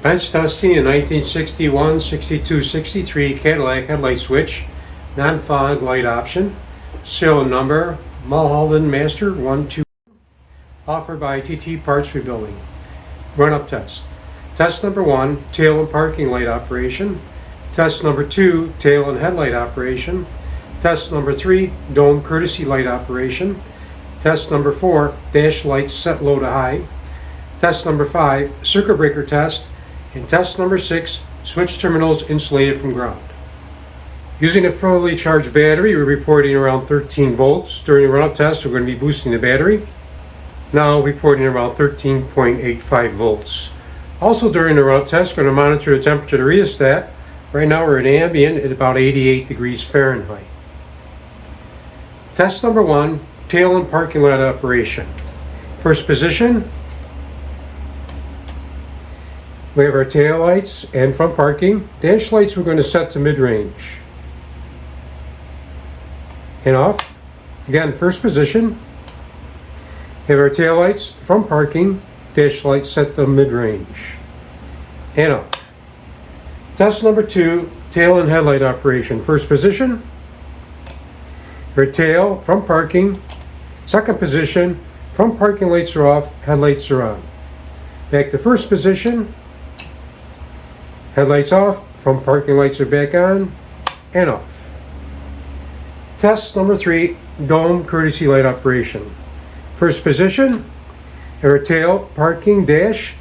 Bench testing a 1961, 62, 63 Cadillac headlight switch, non-fog light option, serial number Mulholland Master 12, offered by TT Parts Rebuilding. Run-up test. Test number 1, tail and parking light operation. Test number 2, tail and headlight operation. Test number 3, dome courtesy light operation. Test number 4, dash lights set low to high. Test number 5, circuit breaker test. And test number 6, switch terminals insulated from ground. Using a fully charged battery, we're reporting around 13 volts. During the run-up test, we're going to be boosting the battery. Now reporting around 13.85 volts. Also during the run-up test, we're going to monitor the temperature of the rheostat. Right now we're at ambient at about 88 degrees Fahrenheit. Test number 1, tail and parking light operation. First position, we have our tail lights and front parking. Dash lights we're going to set to mid-range. And off. Again, first position. We have our tail lights, front parking, dash lights set to mid-range. And off. Test number 2, tail and headlight operation. First position. Our tail, front parking. Second position, front parking lights are off, headlights are on. Back to first position. Headlights off, front parking lights are back on, and off. Test number 3, dome courtesy light operation. First position, our tail, parking, dash.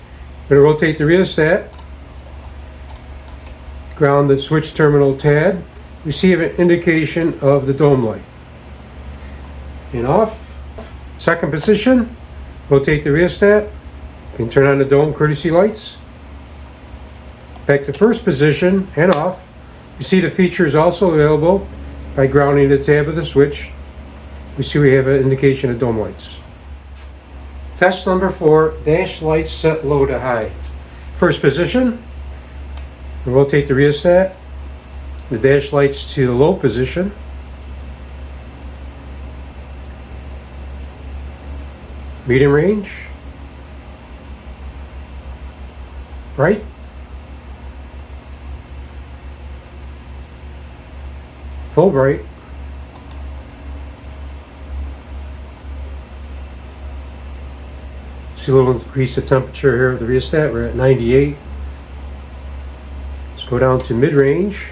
We're going to rotate the rheostat. Ground the switch terminal tab. Receive an indication of the dome light. And off. Second position, rotate the rheostat. You can turn on the dome courtesy lights. Back to first position and off. You see the features also available by grounding the tab of the switch. We see we have an indication of dome lights. Test number 4, dash lights set low to high. First position, rotate the rheostat. The dash lights to the low position. Medium range. Bright. Full bright. See a little increase of temperature here of the rheostat. We're at 98. Let's go down to mid-range.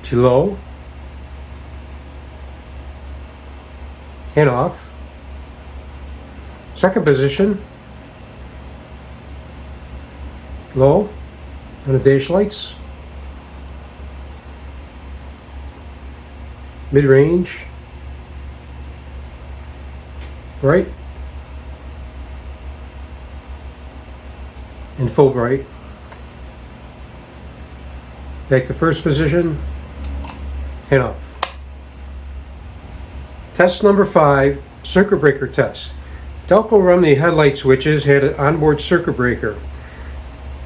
To low. And off. Second position. Low. On the dash lights. Mid-range. Bright. And full bright. Back to first position. And off. Test number 5, circuit breaker test. Delco Rumney headlight switches had an onboard circuit breaker.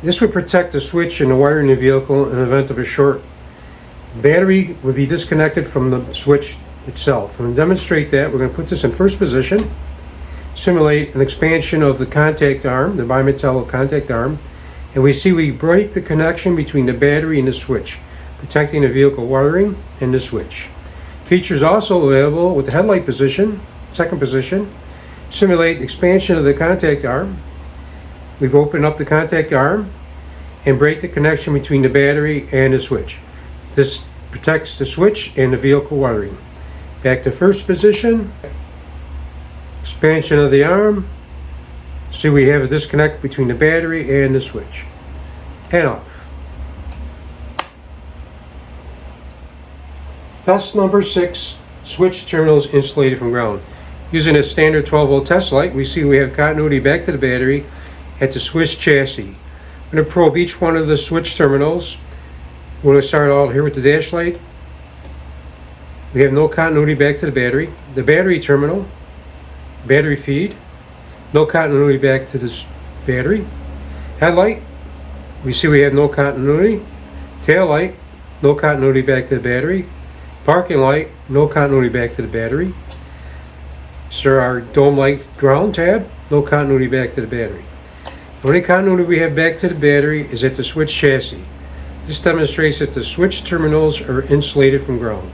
This would protect the switch and the wire in the vehicle in the event of a short. The battery would be disconnected from the switch itself. And to demonstrate that, we're going to put this in first position, simulate an expansion of the contact arm, the bimetallic contact arm, and we break the connection between the battery and the switch, protecting the vehicle wiring and the switch. Features also available with the headlight position, second position, simulate expansion of the contact arm. We've opened up the contact arm and break the connection between the battery and the switch. This protects the switch and the vehicle wiring. Back to first position. Expansion of the arm. See, we have a disconnect between the battery and the switch. And off. Test number 6, switch terminals insulated from ground. Using a standard 12-volt test light, we see we have continuity back to the battery at the switch chassis. I'm going to probe each one of the switch terminals. We're going to start out here with the dash light. We have no continuity back to the battery. The battery terminal, battery feed, no continuity back to this battery. Headlight, we see we have no continuity. Tail light, no continuity back to the battery. Parking light, no continuity back to the battery. So our dome light ground tab, no continuity back to the battery. The only continuity we have back to the battery is at the switch chassis. This demonstrates that the switch terminals are insulated from ground.